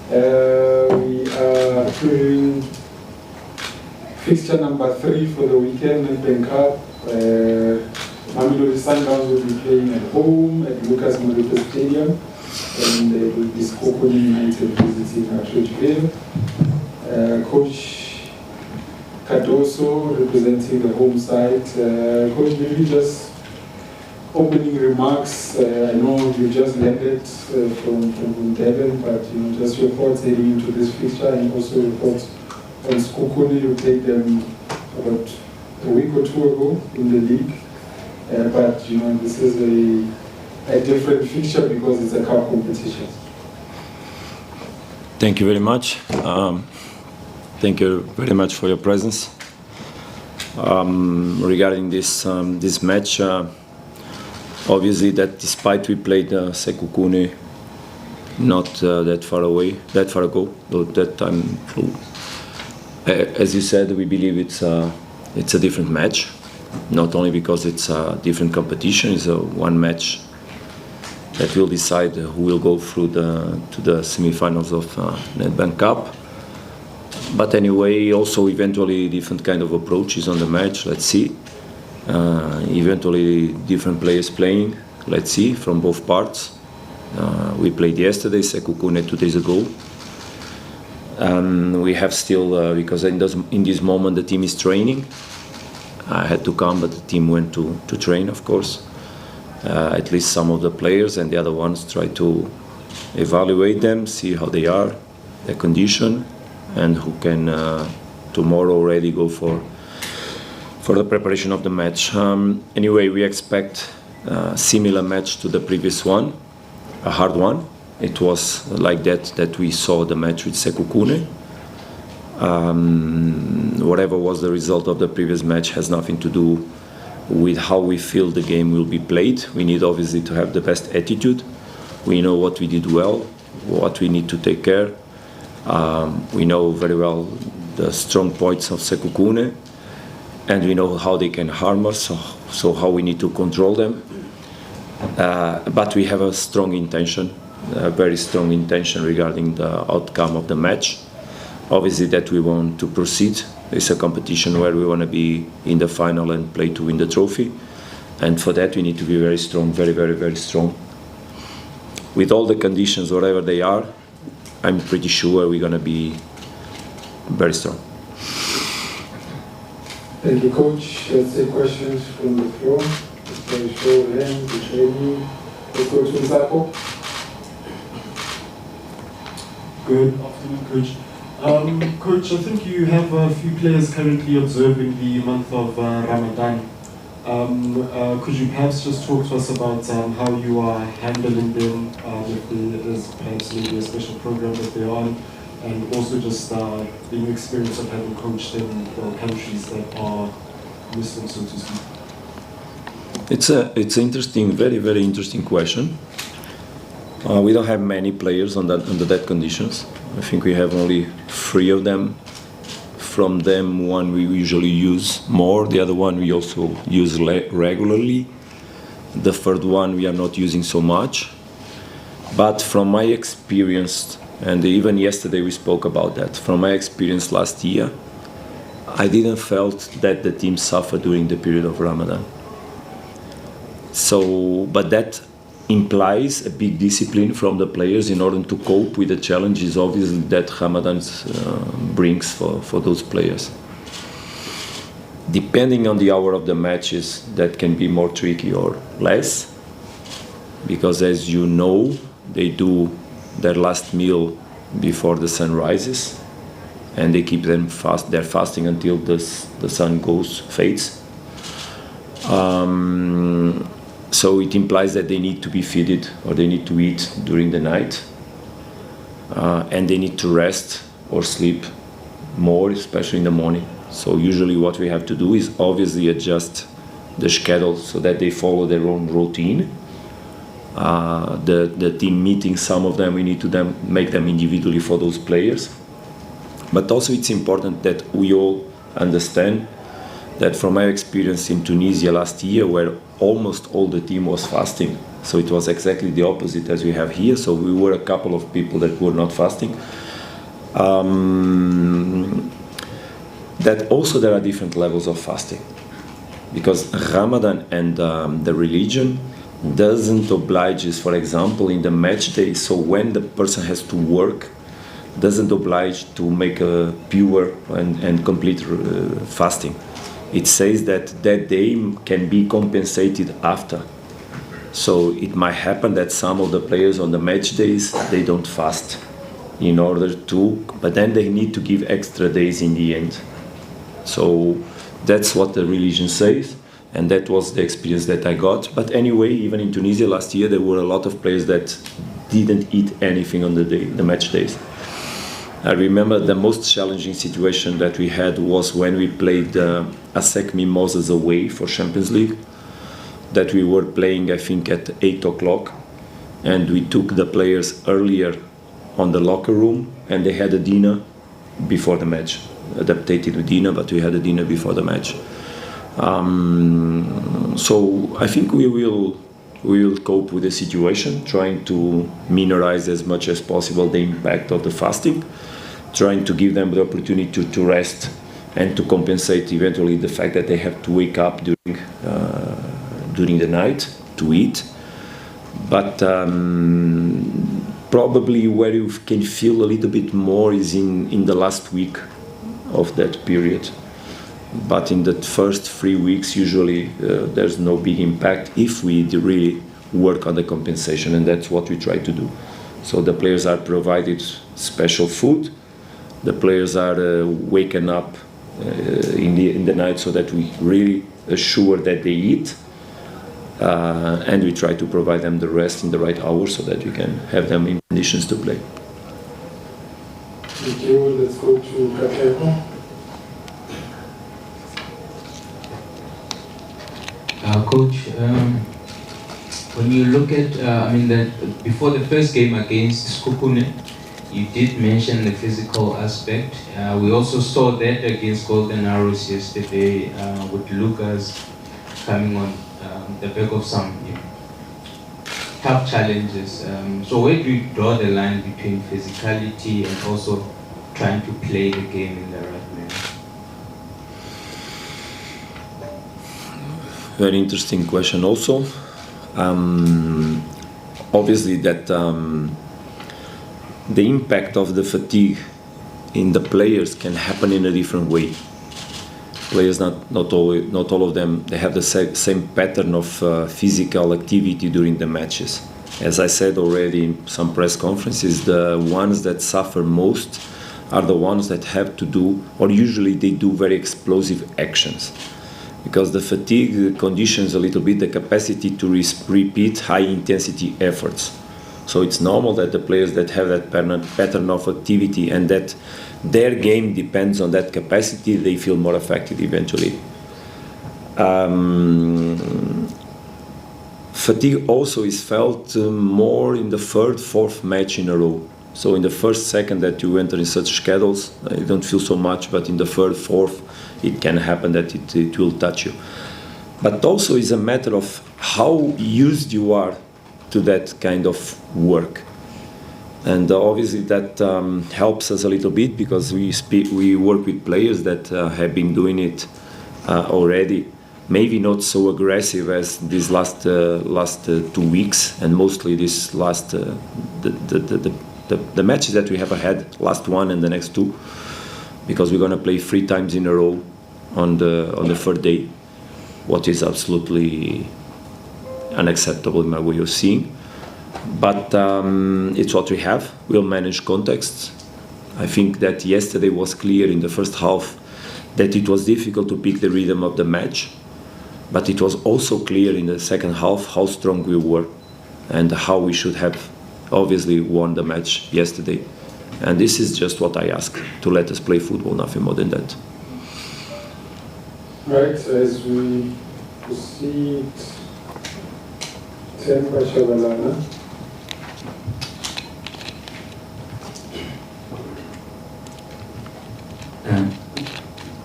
We are doing fixture number 3 for the weekend at Bank Cup. Mamelodi Sundowns will be playing at home at Lucas Moripe Stadium, and they will be Sekhukhune United visiting Pretoria. Coach Cardoso representing the home side. Coach, maybe just opening remarks. I know you just landed from Devon, but just your thoughts heading into this fixture, and also your thoughts on Sekhukhune. You played them about a week or 2 ago in the league, but this is a different fixture because it's a cup competition. Thank you very much. Thank you very much for your presence. Regarding this match, obviously that despite we played Sekhukhune not that far ago, though that time, as you said, we believe it's a different match. Not only because it's a different competition, it's one match that will decide who will go through to the semi-finals of Nedbank Cup. But anyway, also eventually different kind of approaches on the match. Let's see. Eventually different players playing. Let's see from both parts. We played yesterday, Sekhukhune 2 days ago. We have still because in this moment the team is training. I had to come, but the team went to train, of course. At least some of the players, and the other ones try to evaluate them, see how they are, their condition, and who can tomorrow already go for the preparation of the match. Anyway, we expect a similar match to the previous one, a hard one. It was like that we saw the match with Sekhukhune. Whatever was the result of the previous match has nothing to do with how we feel the game will be played. We need obviously to have the best attitude. We know what we did well, what we need to take care. We know very well the strong points of Sekhukhune, and we know how they can harm us, so how we need to control them. But we have a strong intention, a very strong intention regarding the outcome of the match. Obviously that we want to proceed. It's a competition where we want to be in the final and play to win the trophy. And for that we need to be very strong, very, very, very strong. With all the conditions, whatever they are, I'm pretty sure we're going to be very strong. Thank you, Coach. Let's take questions from the floor. Let's show of hands, the training. Let's go to Zako. Good afternoon, Coach. Coach, I think you have a few players currently observing the month of Ramadan. Could you perhaps just talk to us about how you are handling them, if there is perhaps maybe a special program that they're on, and also just the new experience of having coached in countries that are Muslim, so to speak? It's interesting, very, very interesting question. We don't have many players under that conditions. I think we have only 3 of them. From them, one we usually use more, the other one we also use regularly. The third one we are not using so much. But from my experience, and even yesterday we spoke about that, from my experience last year, I didn't felt that the team suffered during the period of Ramadan. But that implies a big discipline from the players in order to cope with the challenges obviously that Ramadan brings for those players. Depending on the hour of the matches, that can be more tricky or less, because as you know, they do their last meal before the sun rises, and they keep them they're fasting until the sun fades. So it implies that they need to be fed or they need to eat during the night, and they need to rest or sleep more, especially in the morning. So usually what we have to do is obviously adjust the schedule so that they follow their own routine. The team meetings, some of them we need to make them individually for those players. But also it's important that we all understand that from my experience in Tunisia last year, where almost all the team was fasting. So it was exactly the opposite as we have here. So we were a couple of people that were not fasting. That also there are different levels of fasting, because Ramadan and the religion doesn't oblige us, for example, in the match day. So when the person has to work, doesn't oblige to make a pure and complete fasting. It says that that day can be compensated after. So it might happen that some of the players on the match days, they don't fast in order to, but then they need to give extra days in the end. So that's what the religion says, and that was the experience that I got. But anyway, even in Tunisia last year, there were a lot of players that didn't eat anything on the match days. I remember the most challenging situation that we had was when we played ASEC Mimosas away for Champions League, that we were playing, I think, at 8 o'clock, and we took the players earlier on the locker room, and they had a dinner before the match, adapted with dinner, but we had a dinner before the match. So I think we will cope with the situation, trying to minimize as much as possible the impact of the fasting, trying to give them the opportunity to rest and to compensate eventually the fact that they have to wake up during the night to eat. But probably where you can feel a little bit more is in the last week of that period. But in the first 3 weeks, usually there's no big impact if we really work on the compensation, and that's what we try to do. So the players are provided special food. The players are waken up in the night so that we really assure that they eat, and we try to provide them the rest in the right hours so that we can have them in conditions to play. Thank you. Let's go to Katlego. Coach, when you look at, before the first game against Sekhukhune, you did mention the physical aspect. We also saw that against Golden Arrows yesterday, with Lucas coming on the back of some tough challenges. So where do you draw the line between physicality and also trying to play the game in the right manner? Very interesting question also. Obviously that the impact of the fatigue in the players can happen in a different way. Players, not all of them, they have the same pattern of physical activity during the matches. As I said already in some press conferences, the ones that suffer most are the ones that have to do, or usually they do very explosive actions, because the fatigue conditions a little bit the capacity to repeat high intensity efforts. So it's normal that the players that have that pattern of activity and that their game depends on that capacity, they feel more affected eventually. Fatigue also is felt more in the third, fourth match in a row. So in the first, second that you enter in such schedules, you don't feel so much, but in the third, fourth, it can happen that it will touch you. But also is a matter of how used you are to that kind of work. And obviously that helps us a little bit, because we work with players that have been doing it already, maybe not so aggressive as these last 2 weeks, and mostly this last the matches that we have ahead, last one and the next two, because we're going to play 3 times in a row on the third day, what is absolutely unacceptable in my way of seeing. But it's what we have. We'll manage contexts. I think that yesterday was clear in the first half that it was difficult to pick the rhythm of the match, but it was also clear in the second half how strong we were and how we should have obviously won the match yesterday. And this is just what I ask, to let us play football, nothing more than that. Right, as we proceed, Temba Shabalala.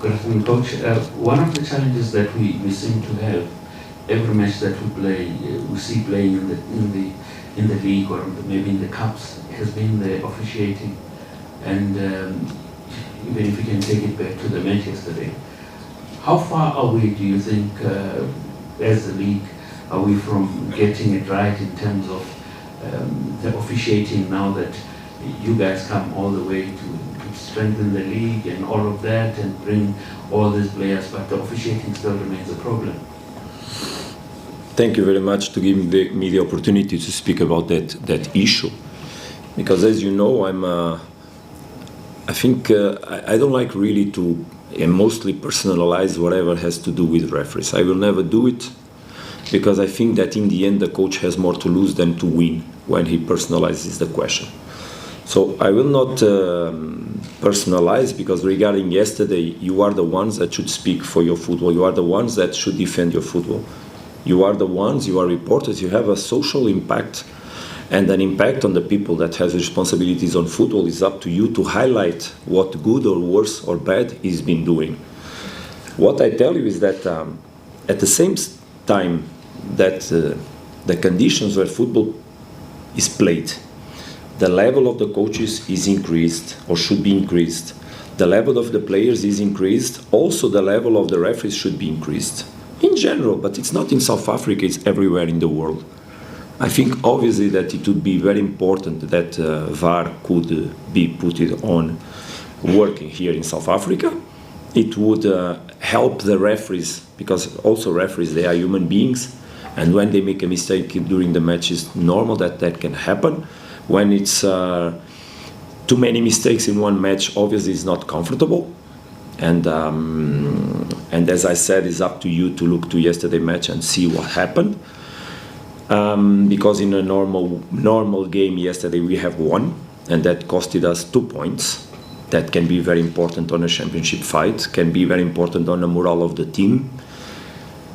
Good afternoon, Coach. One of the challenges that we seem to have every match that we see playing in the league or maybe in the cups has been the officiating. And even if we can take it back to the match yesterday, how far away do you think, as a league, are we from getting it right in terms of the officiating now that you guys come all the way to strengthen the league and all of that and bring all these players, but the officiating still remains a problem? Thank you very much to give me the opportunity to speak about that issue, because as you know, I don't like really to mostly personalize whatever has to do with referees. I will never do it, because I think that in the end the coach has more to lose than to win when he personalizes the question. So I will not personalize, because regarding yesterday, you are the ones that should speak for your football. You are the ones that should defend your football. You are the ones, you are reporters, you have a social impact and an impact on the people that has responsibilities on football. It's up to you to highlight what good or worse or bad is been doing. What I tell you is that at the same time that the conditions where football is played, the level of the coaches is increased or should be increased. The level of the players is increased. Also the level of the referees should be increased. In general, but it's not in South Africa, it's everywhere in the world. I think obviously that it would be very important that VAR could be put on working here in South Africa. It would help the referees, because also referees, they are human beings, and when they make a mistake during the match, it's normal that can happen. When it's too many mistakes in one match, obviously it's not comfortable. And as I said, it's up to you to look to yesterday's match and see what happened. Because in a normal game yesterday we have won, and that costed us 2 points. That can be very important on a championship fight, can be very important on the morale of the team.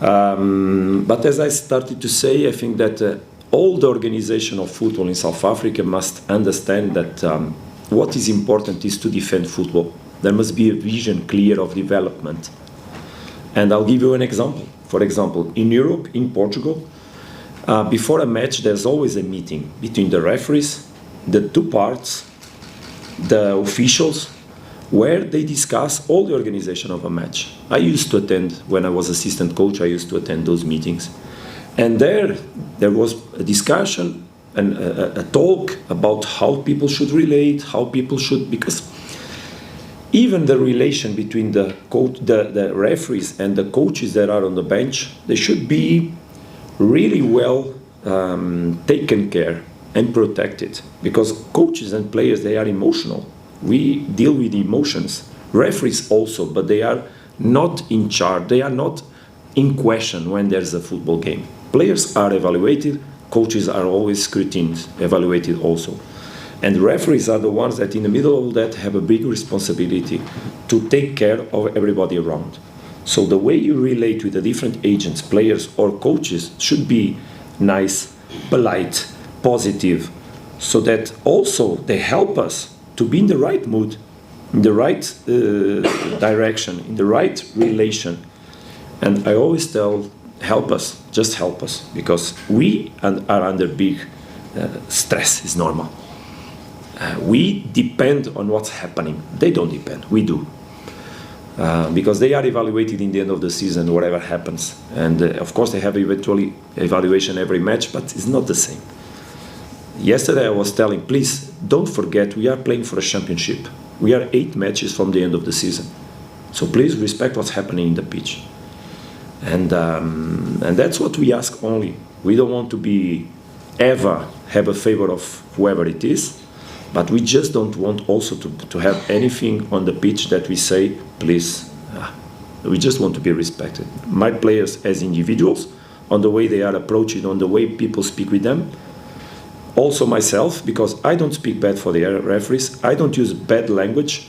But as I started to say, I think that all the organization of football in South Africa must understand that what is important is to defend football. There must be a vision clear of development. And I'll give you an example. For example, in Europe, in Portugal, before a match, there's always a meeting between the referees, the two parts, the officials, where they discuss all the organization of a match. I used to attend, when I was assistant coach, I used to attend those meetings. And there was a discussion and a talk about how people should relate, how people should, because even the relation between the referees and the coaches that are on the bench, they should be really well taken care and protected, because coaches and players, they are emotional. We deal with emotions. Referees also, but they are not in charge. They are not in question when there's a football game. Players are evaluated, coaches are always scrutinized, evaluated also. And referees are the ones that in the middle of that have a big responsibility to take care of everybody around. So the way you relate with the different agents, players or coaches should be nice, polite, positive, so that also they help us to be in the right mood, in the right direction, in the right relation. And I always tell, help us, just help us, because we are under big stress, is normal. We depend on what's happening. They don't depend, we do. Because they are evaluated in the end of the season, whatever happens. And of course they have eventually evaluation every match, but it's not the same. Yesterday I was telling, please don't forget, we are playing for a championship. We are 8 matches from the end of the season. So please respect what's happening in the pitch. And that's what we ask only. We don't want to be ever have a favor of whoever it is, but we just don't want also to have anything on the pitch that we say, please, we just want to be respected. My players as individuals, on the way they are approaching, on the way people speak with them, also myself, because I don't speak bad for the referees, I don't use bad language.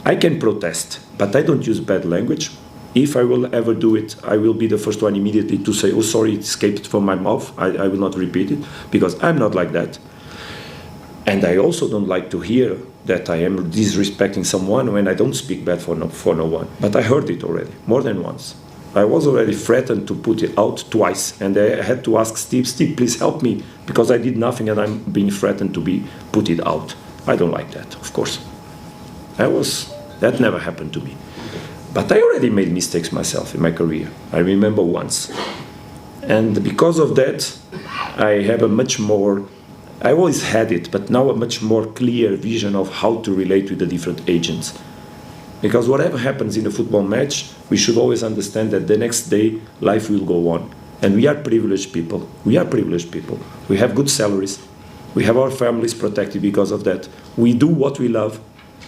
I can protest, but I don't use bad language. If I will ever do it, I will be the first one immediately to say, oh sorry, it escaped from my mouth, I will not repeat it, because I'm not like that. And I also don't like to hear that I am disrespecting someone when I don't speak bad for no one. But I heard it already, more than once. I was already threatened to put it out twice, and I had to ask Steve, please help me, because I did nothing and I'm being threatened to be put it out. I don't like that, of course. That never happened to me. But I already made mistakes myself in my career. I remember once. And because of that, I have a much more, I always had it, but now a much more clear vision of how to relate with the different agents. Because whatever happens in a football match, we should always understand that the next day life will go on. And we are privileged people. We are privileged people. We have good salaries. We have our families protected because of that. We do what we love.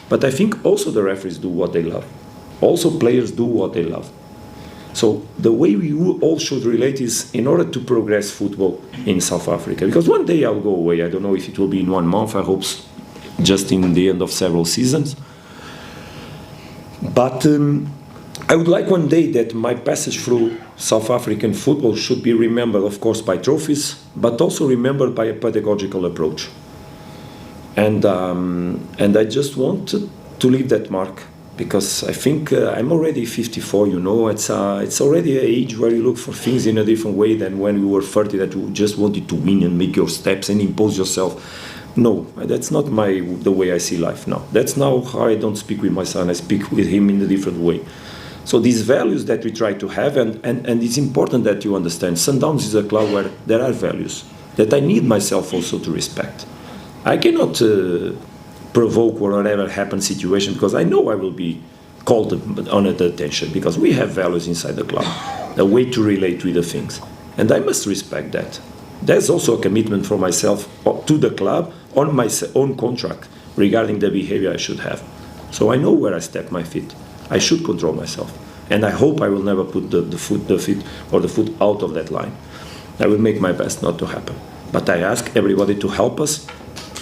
But I think also the referees do what they love. Also players do what they love. So the way we all should relate is in order to progress football in South Africa. Because one day I'll go away. I don't know if it will be in 1 month. I hope just in the end of several seasons. But I would like one day that my passage through South African football should be remembered, of course, by trophies, but also remembered by a pedagogical approach. And I just want to leave that mark, because I think I'm already 54, you know, it's already an age where you look for things in a different way than when you were 30, that you just wanted to win and make your steps and impose yourself. No, that's not the way I see life now. That's now how I don't speak with my son. I speak with him in a different way. So these values that we try to have, and it's important that you understand, Sundowns is a club where there are values that I need myself also to respect. I cannot provoke or whatever happens situation, because I know I will be called on attention, because we have values inside the club, a way to relate with the things. And I must respect that. There's also a commitment for myself to the club on my own contract regarding the behavior I should have. So I know where I step my feet. I should control myself. And I hope I will never put the foot out of that line. I will make my best not to happen. But I ask everybody to help us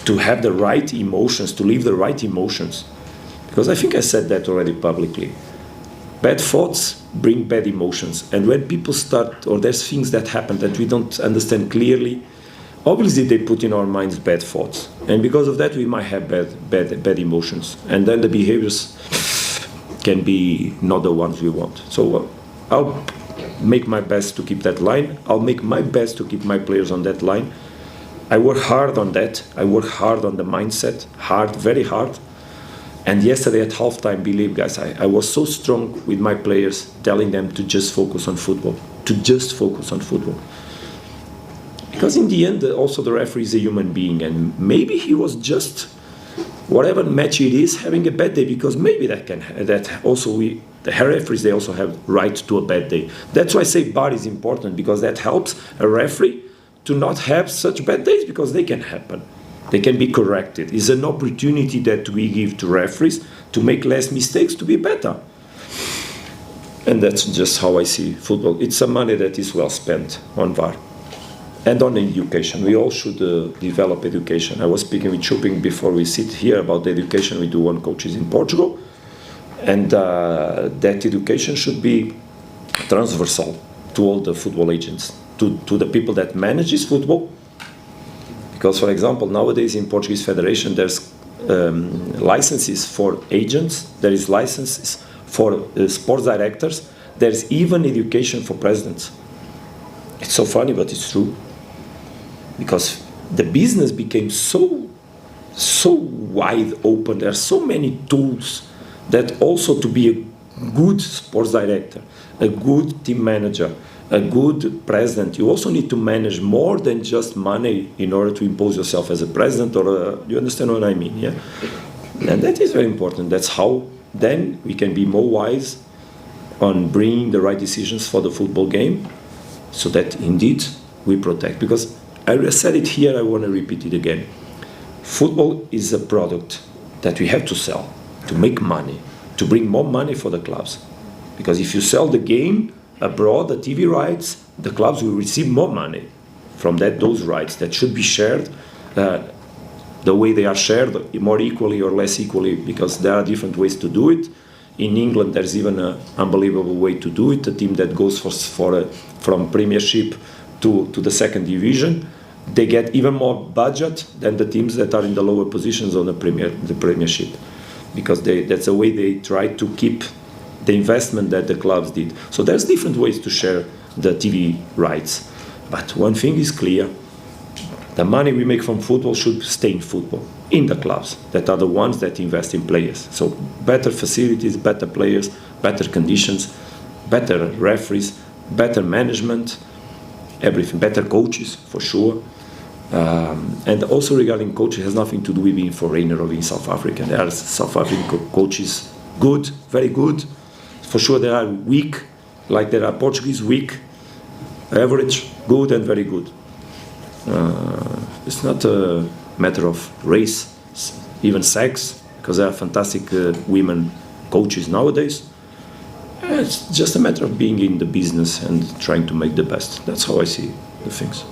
to have the right emotions, to live the right emotions. Because I think I said that already publicly. Bad thoughts bring bad emotions. And when people start, or there's things that happen that we don't understand clearly, obviously they put in our minds bad thoughts. And because of that, we might have bad emotions. And then the behaviors can be not the ones we want. So I'll make my best to keep that line. I'll make my best to keep my players on that line. I work hard on that. I work hard on the mindset, hard, very hard. And yesterday at halftime, believe guys, I was so strong with my players, telling them to just focus on football, to just focus on football. Because in the end, also the referee is a human being, and maybe he was just, whatever match it is, having a bad day, because maybe the referees, they also have right to a bad day. That's why I say VAR is important, because that helps a referee to not have such bad days, because they can happen. They can be corrected. It's an opportunity that we give to referees to make less mistakes, to be better. And that's just how I see football. It's some money that is well spent on VAR. And on education. We all should develop education. I was speaking with Chuping before we sit here about the education we do on coaches in Portugal. And that education should be transversal to all the football agents, to the people that manage this football. Because, for example, nowadays in Portuguese Federation, there's licenses for agents, there is licenses for sports directors, there's even education for presidents. It's so funny, but it's true. Because the business became so wide open, there are so many tools that also to be a good sports director, a good team manager, a good president, you also need to manage more than just money in order to impose yourself as a president, or you understand what I mean, yeah? And that is very important. That's how then we can be more wise on bringing the right decisions for the football game, so that indeed we protect. Because I said it here, I want to repeat it again. Football is a product that we have to sell, to make money, to bring more money for the clubs. Because if you sell the game abroad, the TV rights, the clubs will receive more money from those rights that should be shared the way they are shared, more equally or less equally, because there are different ways to do it. In England, there's even an unbelievable way to do it. A team that goes from Premiership to the second division, they get even more budget than the teams that are in the lower positions on the Premiership, because that's the way they try to keep the investment that the clubs did. So there's different ways to share the TV rights. But one thing is clear, the money we make from football should stay in football, in the clubs, that are the ones that invest in players. So better facilities, better players, better conditions, better referees, better management, everything, better coaches, for sure. And also regarding coaches, it has nothing to do with being foreigner or being South African. There are South African coaches good, very good. For sure there are weak, like there are Portuguese weak, average, good and very good. It's not a matter of race, even sex, because there are fantastic women coaches nowadays. It's just a matter of being in the business and trying to make the best. That's how I see the things.